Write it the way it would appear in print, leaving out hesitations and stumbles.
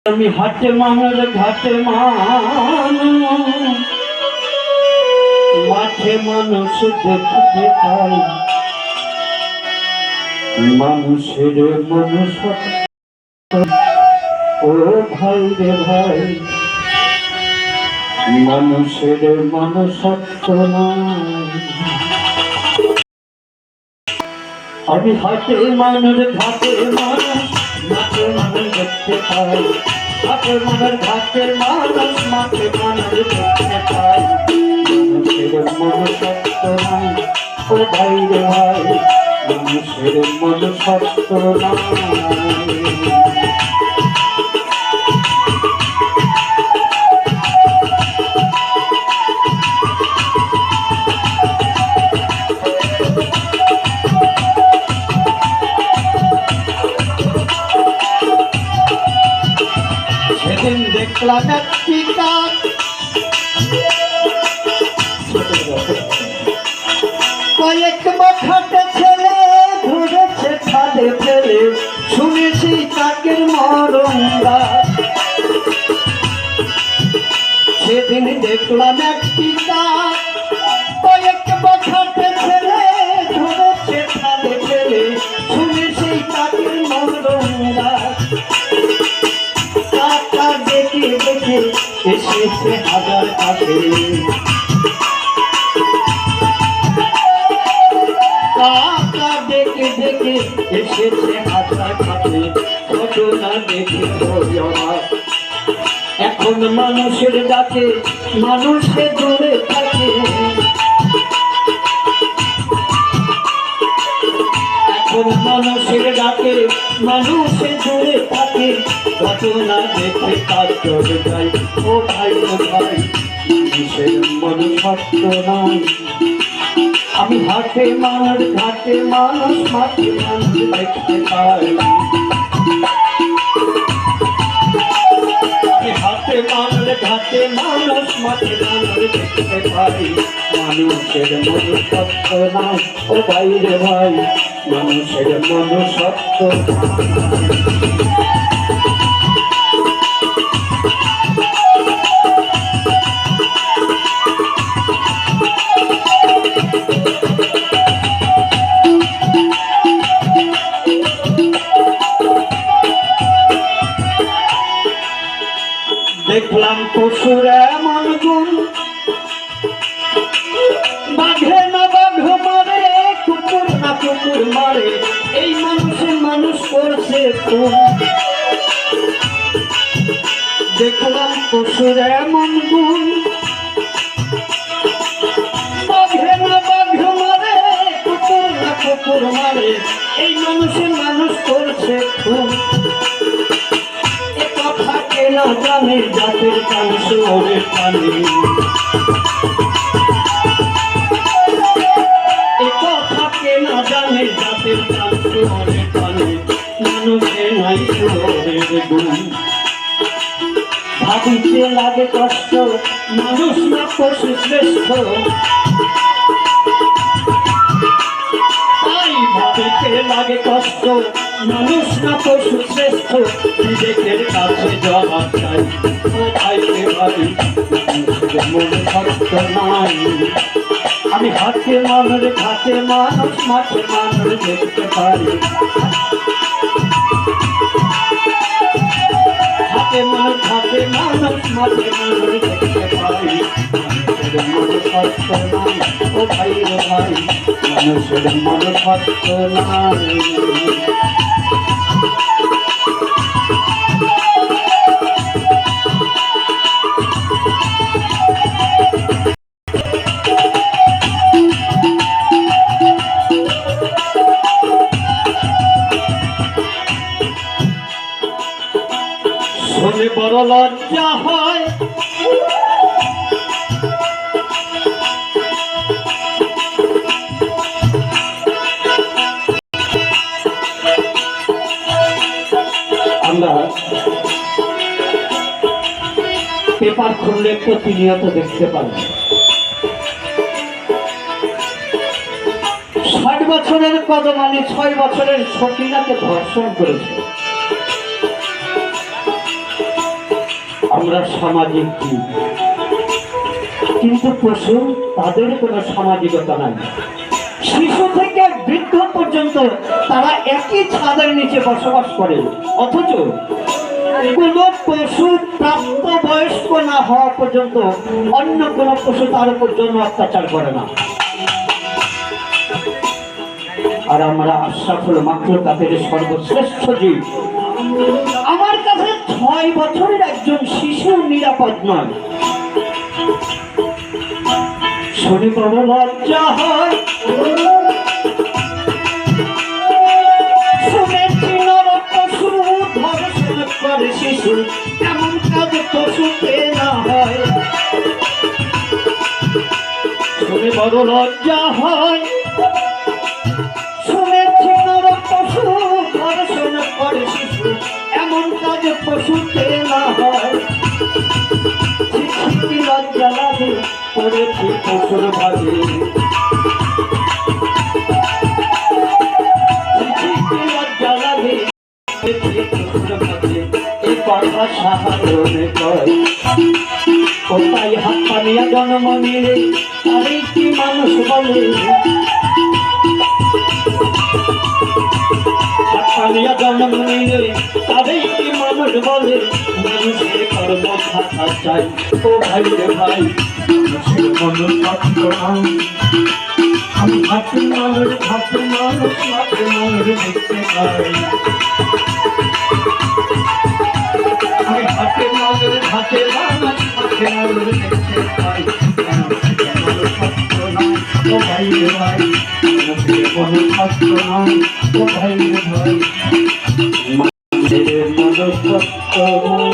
আমি হাটে মানুষ ঘাটে মানুষ মাঠে মানুষ দেখতে পাই মানুষের মানুষ ও ভাই রে ভাই মানুষের মানুষত্ব নাই। আমি হাটে মানুষ ঘাটে মানুষ মাঠে মানুষ দেখতে পাই হাটে মানুষ ঘাটে মানুষ মাঠে মানুষ দেখতে পাই মানুষের মনুষ্যত্ব নাই ও ভাই রে ভাই মানুষের মনুষ্যত্ব নাই। সেদিন দেখলাম একটি কাক কয়েক বছর ছেলে ধরেছে ছাদে ফেলে শুনেছি কাকের মরণ গান। সেদিন দেখলাম একটি কাক কয়েক বছর ছেলে ধরেছে ছাদে ফেলে শুনেছি কাকের মরণ গান। দেখে দেখে এসেছে হাজার কাছে কাকা দেখে দেখে এসেছে হাজার কাছে ঘটনা দেখে এখন মানুষের ডাকে মানুষের দূরে থাকে এখন মানুষের ডাকে মানুষের দূরে থাকে ঘটনা দেখে কাজ করে যাই ও ভাই ও ভাই মানুষের মনুষ্যত্ব নাই। আমি হাটে মানুষ ঘাটে মানুষ মাঠে মানুষ দেখতে পাই আমি হাটে মানুষ ঘাটে মানুষ মাঠে মানুষ দেখতে পাই মানুষের মনুষ্যত্ব নাই ও ভাই রে ভাই মানুষের মনুষ্যত্ব দেখলাম পশুর এমন গুণ বাঘে না বাঘ মারে কুকুর না কুকুর মারে এই মানুষে মানুষ করছে খুন। দেখলাম পশুর এমন গুণ বাঘে না বাঘ মারে কুকুর না কুকুর মারে এই মানুষে মানুষ করছে খুন। না জানে জাতির কাংশ ওরে প্রাণী কথাকে না জানে জাতির কাংশ ওরে প্রাণী মানুষে নাই সুরের গুণ। ভাবিতে লাগে কষ্ট মানুষ না পশু শ্রেষ্ঠ ভাবিতে লাগে কষ্ট মানুষ না পশু শ্রেষ্ঠ বিবেকের কাছে জবাব চাই ও ভাইকে ভাবি মানুষের মনুষ্যত্ব নাই। আমি হাতে মানুষ ঘাটে মানুষ মাঠে মানুষ দেখতে পারি হাতে মানুষ ঘাটে মানুষ মাঠে মানুষ দেখতে পারি মানুষের মনুষ্যত্ব নাই ও ভাই রে ভাই মানুষের মনুষ্যত্ব নাই। শুনে বড় লজ্জা হয় আমরা পেপার খুললে প্রতিনিয়ত দেখতে পাই ৬০ বছরের কদমালি ৬ বছরের সকিনাকে ধর্ষণ করেছে। আমরা সামাজিক জীব, কিন্তু পশু তাদের কোনো সামাজিকতা নাই। শিশু থেকে বৃদ্ধ পর্যন্ত তারা একই ছাদের নিচে বসবাস করে, অথচ কোন পশু প্রাপ্ত বয়স্ক না হওয়া পর্যন্ত অন্য কোন পশু তার উপর জন্য অত্যাচার করে না। আর আমরা আশরাফুল মাখলুকাতের সর্বশ্রেষ্ঠ জীব। আমার কাছে 6 বছরের একজন শিশু নিরাপদ নয়। শুনে বড় লজ্জা হয়, শুনেছি নর পশু ধর্ষণ করে শিশু, এমন কাজ পশুতে না হয়। শুনে বড় লজ্জা হয়, শুনেছি নর পশু ধর্ষণ করে শিশু, এমন কাজ পশুতে না হয়। কি লজ্জা লাগে করেছি পশুর ভাগে, কি লজ্জা লাগে করেছি পশুর ভাগে। এই কথা সাহায্যে কয়, কোথায় হাত পানিয়া জন্ম নিলে তারই কি মানুষ বলে। হাত পানিয়া জন্ম নিলে তারই কি মানুষ বলে। মানুষের কর্ম থাকা চাই, ও ভাই রে ভাই, মানুষের মনুষ্যত্ব নাই। আমি হাতের মানুষ, হাতের মানুষ, হাতের মানুষ দেখতে পাই। আমি হাতের মানুষ, হাতের মানুষ, হাতের মানুষ দেখতে পাই। মানুষের মনুষ্যত্ব নাই, ও ভাই রে ভাই, মানুষের মনুষ্যত্ব নাই, ও ভাই রে ভাই, মানুষের মনুষ্যত্ব নাই।